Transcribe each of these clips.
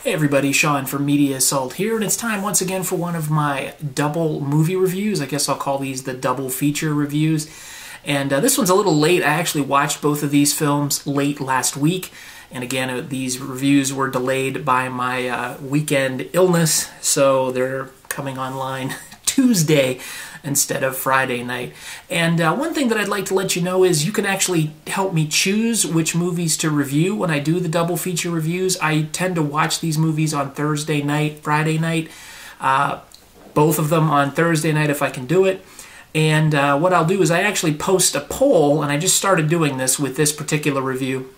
Hey everybody, Sean from Media Assault here, and it's time once again for one of my double movie reviews. I guess I'll call these the double feature reviews. And this one's a little late. I actually watched both of these films late last week. And again, these reviews were delayed by my weekend illness, so they're coming online Tuesday instead of Friday night. And one thing that I'd like to let you know is you can actually help me choose which movies to review when I do the double feature reviews. I tend to watch these movies on Thursday night, Friday night, both of them on Thursday night if I can do it. And what I'll do is I actually post a poll, and I just started doing this with this particular review.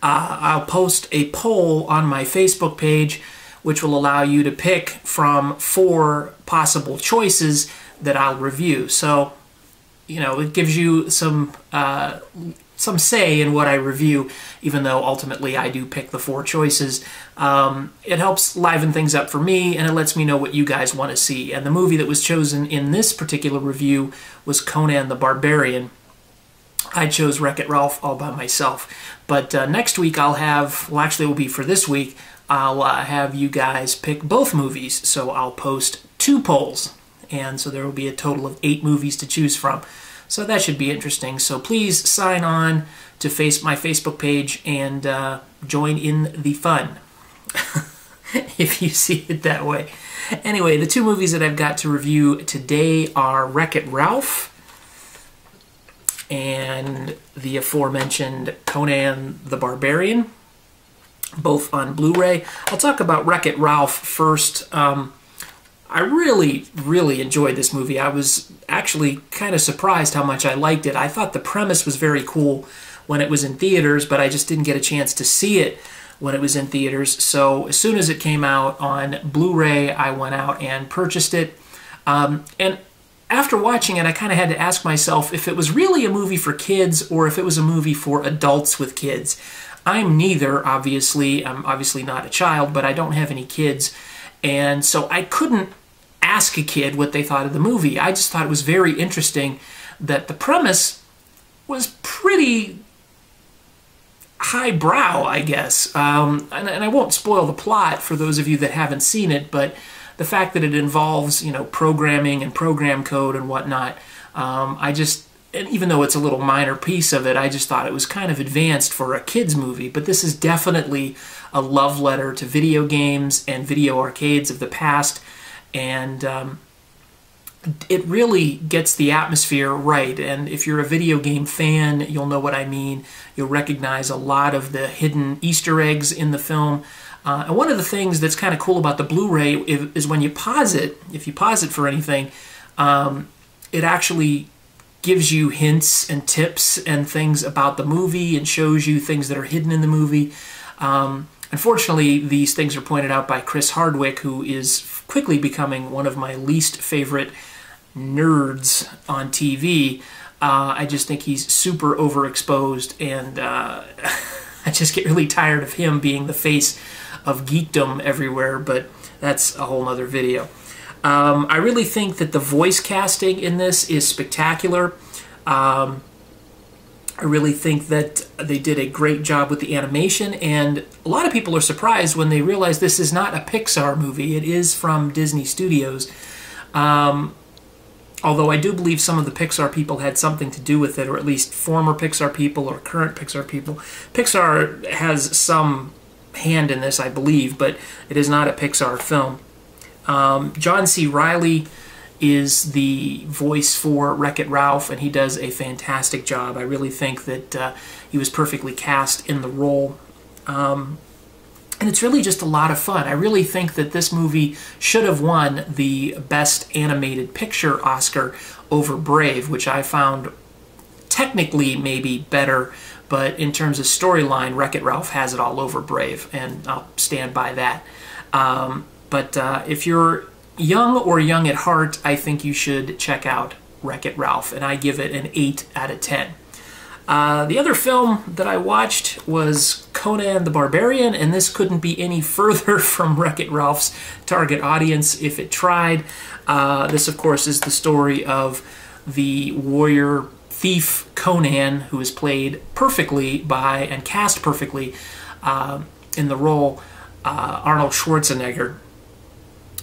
I'll post a poll on my Facebook page which will allow you to pick from 4 possible choices that I'll review. So, you know, it gives you some say in what I review, even though ultimately I do pick the 4 choices. It helps liven things up for me, and it lets me know what you guys want to see. And the movie that was chosen in this particular review was Conan the Barbarian. I chose Wreck-It Ralph all by myself. But next week I'll have, well actually it will be for this week, I'll have you guys pick both movies. So I'll post 2 polls. And so there will be a total of 8 movies to choose from. So that should be interesting. So please sign on to my Facebook page and join in the fun, if you see it that way. Anyway, the 2 movies that I've got to review today are Wreck-It Ralph and the aforementioned Conan the Barbarian, both on Blu-ray. I'll talk about Wreck-It Ralph first. I really enjoyed this movie. I was actually kind of surprised how much I liked it. I thought the premise was very cool when it was in theaters, but I just didn't get a chance to see it when it was in theaters. So as soon as it came out on Blu-ray, I went out and purchased it. And after watching it, I kind of had to ask myself if it was really a movie for kids or if it was a movie for adults with kids. I'm neither, obviously. I'm obviously not a child, but I don't have any kids. And so I couldn't ask a kid what they thought of the movie. I just thought it was very interesting that the premise was pretty highbrow, I guess. And I won't spoil the plot for those of you that haven't seen it, but the fact that it involves, you know, programming and program code and whatnot, and even though it's a little minor piece of it, I just thought it was kind of advanced for a kid's movie. But this is definitely a love letter to video games and video arcades of the past, and it really gets the atmosphere right. And if you're a video game fan, you'll know what I mean. You'll recognize a lot of the hidden Easter eggs in the film. And one of the things that's kind of cool about the Blu-ray is when you pause it, if you pause it for anything, it actually gives you hints and tips and things about the movie and shows you things that are hidden in the movie. Unfortunately, these things are pointed out by Chris Hardwick, who is quickly becoming one of my least favorite nerds on TV. I just think he's super overexposed, and I just get really tired of him being the face of geekdom everywhere, but that's a whole nother video. I really think that the voice casting in this is spectacular. I really think that they did a great job with the animation, and a lot of people are surprised when they realize this is not a Pixar movie. It is from Disney Studios. Although I do believe some of the Pixar people had something to do with it, or at least former Pixar people or current Pixar people. Pixar has some hand in this, I believe, but it is not a Pixar film. John C. Reilly is the voice for Wreck-It Ralph, and he does a fantastic job. I really think that he was perfectly cast in the role. And it's really just a lot of fun. I really think that this movie should have won the Best Animated Picture Oscar over Brave, which I found technically maybe better, but in terms of storyline, Wreck-It Ralph has it all over Brave, and I'll stand by that. But if you're young or young at heart, I think you should check out Wreck-It Ralph, and I give it an 8 out of 10. The other film that I watched was Conan the Barbarian, and this couldn't be any further from Wreck-It Ralph's target audience if it tried. This, of course, is the story of the warrior thief Conan, who is played perfectly by, and cast perfectly in the role Arnold Schwarzenegger.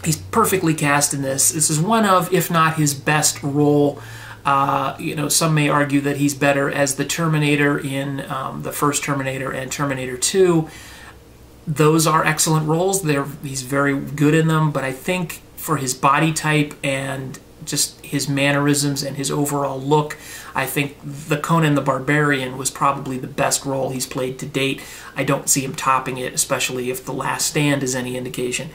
He's perfectly cast in this. This is one of, if not his best role. You know, some may argue that he's better as the Terminator in the first Terminator and Terminator 2. Those are excellent roles. He's very good in them, but I think for his body type and just his mannerisms and his overall look, I think the Conan the Barbarian was probably the best role he's played to date. I don't see him topping it, especially if The Last Stand is any indication.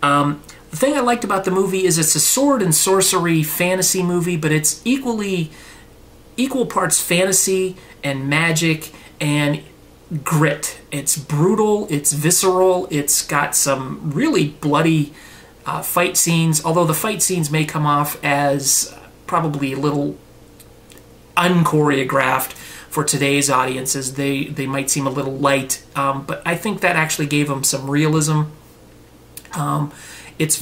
The thing I liked about the movie is it's a sword and sorcery fantasy movie, but it's equal parts fantasy and magic and grit. It's brutal, it's visceral, it's got some really bloody fight scenes, although the fight scenes may come off as probably a little unchoreographed for today's audiences. They might seem a little light, but I think that actually gave them some realism. It's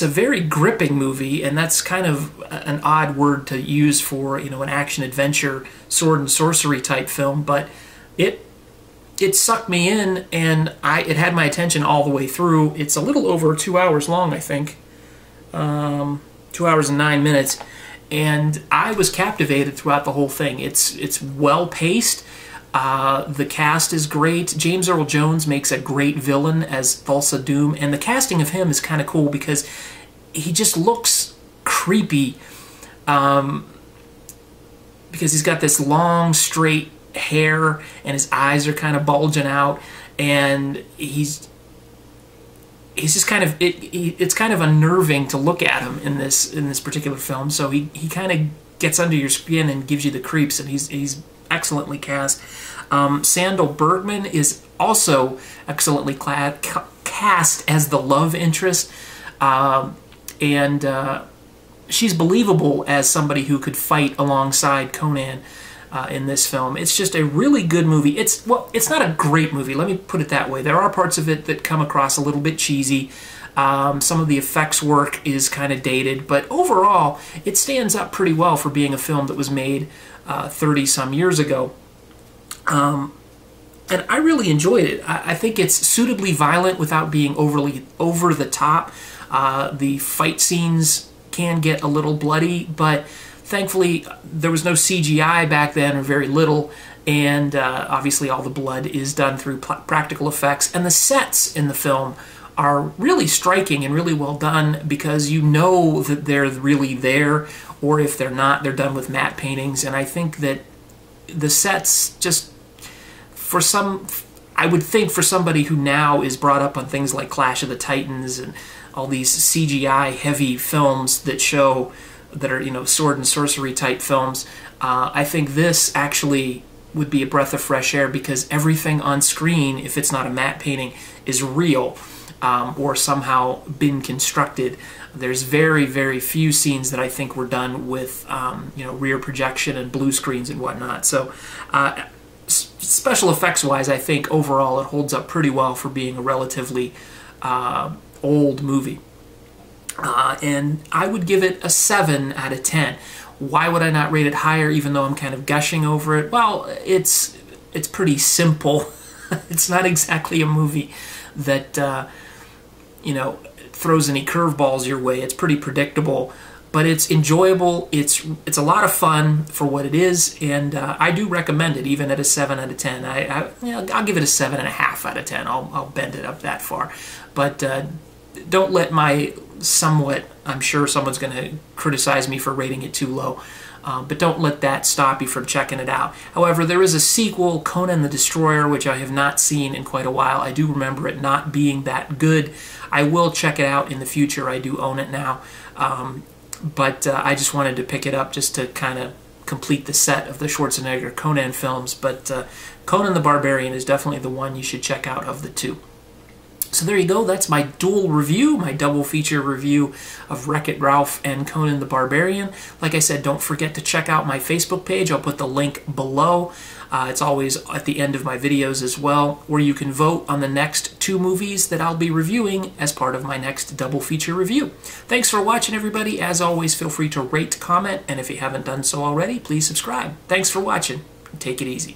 a very gripping movie, and that's kind of an odd word to use for, you know, an action-adventure, sword and sorcery type film, but it sucked me in, and it had my attention all the way through. It's a little over 2 hours long, I think. 2 hours and 9 minutes, and I was captivated throughout the whole thing. It's well-paced. The cast is great. James Earl Jones makes a great villain as Thulsa Doom, and the casting of him is kind of cool because he just looks creepy because he's got this long, straight hair, and his eyes are kind of bulging out, and he's just kind of it's kind of unnerving to look at him in this particular film. So he kind of gets under your skin and gives you the creeps, and he's excellently cast. Sandal Bergman is also excellently cast as the love interest, and she's believable as somebody who could fight alongside Conan in this film. It's just a really good movie. It's not a great movie, let me put it that way. There are parts of it that come across a little bit cheesy. Some of the effects work is kind of dated, but overall it stands up pretty well for being a film that was made 30-some years ago. And I really enjoyed it. I think it's suitably violent without being overly over the top. The fight scenes can get a little bloody, but thankfully there was no CGI back then, or very little, and obviously all the blood is done through practical effects. And the sets in the film are really striking and really well done, because you know that they're really there, or if they're not, they're done with matte paintings. And I think that the sets just, I would think for somebody who now is brought up on things like Clash of the Titans and all these CGI heavy films that are, you know, sword and sorcery type films, I think this actually would be a breath of fresh air, because everything on screen, if it's not a matte painting, is real, or somehow been constructed. There's very, very few scenes that I think were done with you know, rear projection and blue screens and whatnot. So special effects wise, I think overall it holds up pretty well for being a relatively old movie. And I would give it a 7 out of 10. Why would I not rate it higher, even though I'm kind of gushing over it? Well, it's pretty simple. It's not exactly a movie that you know, throws any curveballs your way. It's pretty predictable, but it's enjoyable. It's a lot of fun for what it is, and I do recommend it, even at a 7 out of 10. I'll give it a 7.5 out of 10. I'll bend it up that far, but don't let my somewhat, I'm sure someone's going to criticize me for rating it too low, but don't let that stop you from checking it out. However, there is a sequel, Conan the Destroyer, which I have not seen in quite a while. I do remember it not being that good. I will check it out in the future. I do own it now, but I just wanted to pick it up just to kind of complete the set of the Schwarzenegger Conan films. But Conan the Barbarian is definitely the one you should check out of the two. So there you go, that's my dual review, my double feature review of Wreck-It Ralph and Conan the Barbarian. Like I said, don't forget to check out my Facebook page. I'll put the link below. It's always at the end of my videos as well, where you can vote on the next 2 movies that I'll be reviewing as part of my next double feature review. Thanks for watching, everybody. As always, feel free to rate, comment, and if you haven't done so already, please subscribe. Thanks for watching. Take it easy.